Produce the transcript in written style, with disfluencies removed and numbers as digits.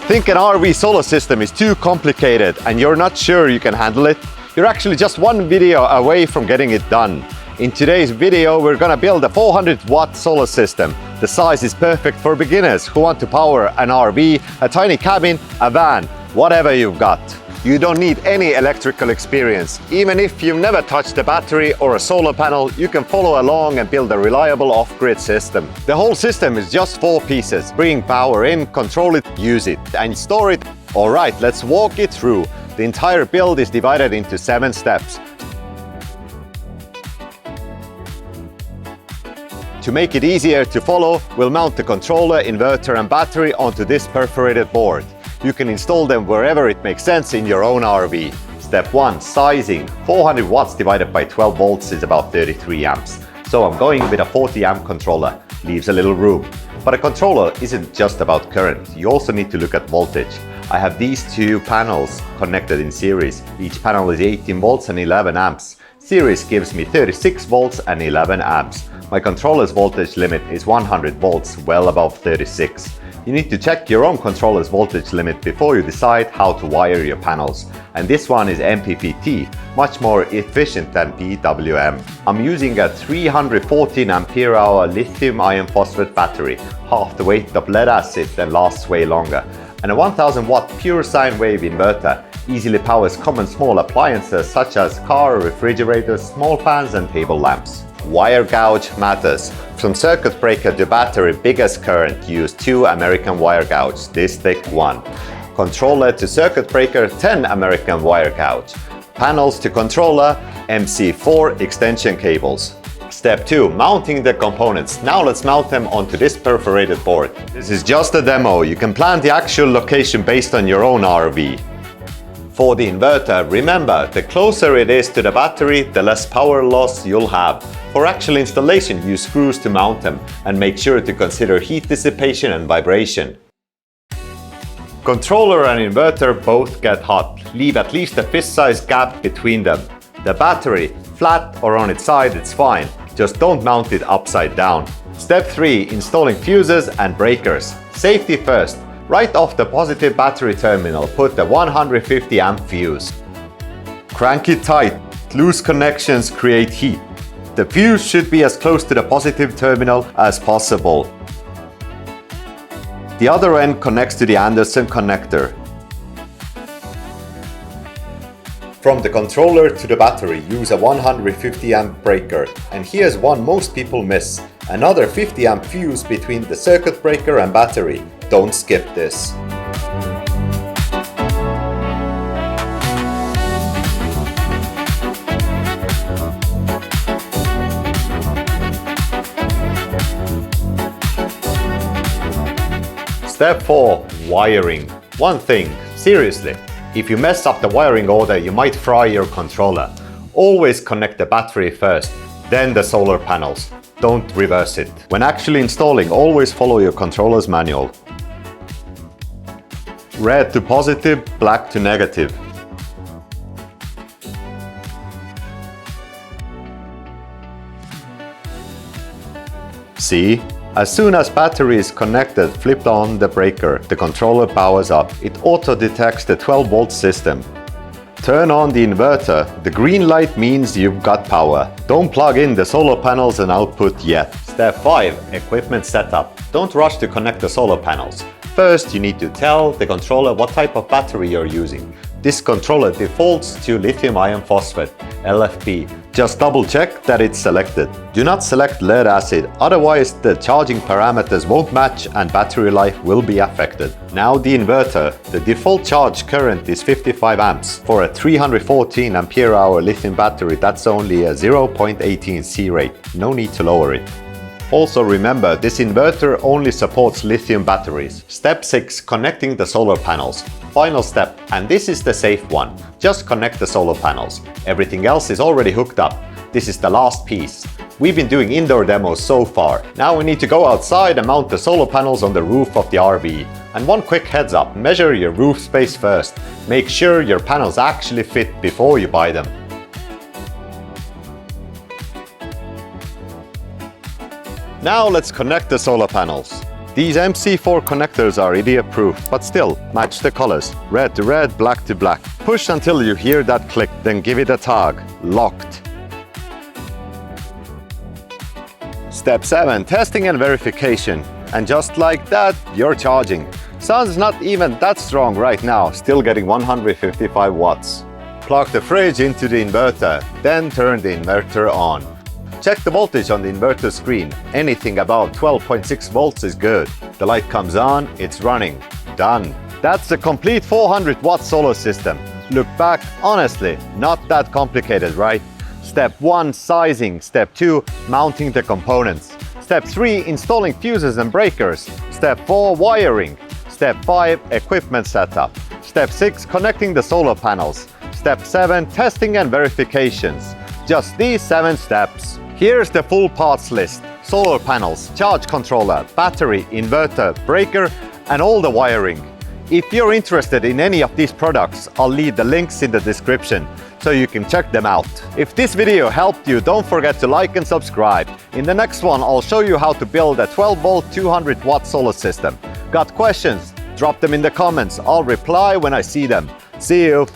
Think an RV solar system is too complicated and you're not sure you can handle it? You're actually just one video away from getting it done. In today's video, we're gonna build a 400-watt solar system. The size is perfect for beginners who want to power an RV, a tiny cabin, a van, whatever you've got. You don't need any electrical experience. Even if you've never touched a battery or a solar panel, you can follow along and build a reliable off-grid system. The whole system is just 4 pieces. Bring power in, control it, use it, and store it. All right, let's walk it through. The entire build is divided into 7 steps. To make it easier to follow, we'll mount the controller, inverter, and battery onto this perforated board. You can install them wherever it makes sense in your own RV. Step 1. Sizing. 400 watts divided by 12 volts is about 33 amps. So I'm going with a 40 amp controller. Leaves a little room. But a controller isn't just about current. You also need to look at voltage. I have these 2 panels connected in series. Each panel is 18 volts and 11 amps. Series gives me 36 volts and 11 amps. My controller's voltage limit is 100 volts, well above 36. You need to check your own controller's voltage limit before you decide how to wire your panels. And this one is MPPT, much more efficient than PWM. I'm using a 314 ampere hour lithium iron phosphate battery, half the weight of lead acid and lasts way longer. And a 1000 watt pure sine wave inverter easily powers common small appliances such as car, refrigerators, small fans and table lamps. Wire gauge matters. From circuit breaker to battery biggest current, use 2 American wire gauge, this thick one. Controller to circuit breaker, 10 American wire gauge. Panels to controller, MC4 extension cables. Step 2. Mounting the components. Now let's mount them onto this perforated board. This is just a demo. You can plan the actual location based on your own RV. For the inverter, remember, the closer it is to the battery, the less power loss you'll have. For actual installation, use screws to mount them and make sure to consider heat dissipation and vibration. Controller and inverter both get hot. Leave at least a fist-sized gap between them. The battery, flat or on its side, it's fine. Just don't mount it upside down. Step 3. Installing fuses and breakers. Safety first. Right off the positive battery terminal, put the 150 amp fuse. Crank it tight. Loose connections create heat. The fuse should be as close to the positive terminal as possible. The other end connects to the Anderson connector. From the controller to the battery, use a 150 amp breaker. And here's one most people miss. Another 50 amp fuse between the circuit breaker and battery. Don't skip this. Step 4. Wiring. One thing, seriously, if you mess up the wiring order, you might fry your controller. Always connect the battery first, then the solar panels. Don't reverse it. When actually installing, always follow your controller's manual. Red to positive, black to negative. See? As soon as battery is connected, flip on the breaker. The controller powers up. It auto-detects the 12-volt system. Turn on the inverter. The green light means you've got power. Don't plug in the solar panels and output yet. Step 5. Equipment setup. Don't rush to connect the solar panels. First, you need to tell the controller what type of battery you're using. This controller defaults to lithium iron phosphate, LFP. Just double check that it's selected. Do not select lead acid, otherwise the charging parameters won't match and battery life will be affected. Now the inverter. The default charge current is 55 amps. For a 314 ampere hour lithium battery, that's only a 0.18 C rate. No need to lower it. Also remember, this inverter only supports lithium batteries. Step 6. Connecting the solar panels. Final step, and this is the safe one. Just connect the solar panels. Everything else is already hooked up. This is the last piece. We've been doing indoor demos so far. Now we need to go outside and mount the solar panels on the roof of the RV. And one quick heads up, measure your roof space first. Make sure your panels actually fit before you buy them. Now let's connect the solar panels. These MC4 connectors are idiot-proof, but still, match the colors. Red to red, black to black. Push until you hear that click, then give it a tug. Locked. Step 7. Testing and verification. And just like that, you're charging. Sun's not even that strong right now, still getting 155 watts. Plug the fridge into the inverter, then turn the inverter on. Check the voltage on the inverter screen. Anything above 12.6 volts is good. The light comes on, it's running. Done. That's a complete 400 watt solar system. Look back, honestly, not that complicated, right? Step 1, sizing. Step 2, mounting the components. Step 3, installing fuses and breakers. Step 4, wiring. Step 5, equipment setup. Step 6, connecting the solar panels. Step 7, testing and verifications. Just these 7 steps. Here's the full parts list. Solar panels, charge controller, battery, inverter, breaker, and all the wiring. If you're interested in any of these products, I'll leave the links in the description so you can check them out. If this video helped you, don't forget to like and subscribe. In the next one, I'll show you how to build a 12 volt 200 watt solar system. Got questions? Drop them in the comments. I'll reply when I see them. See you!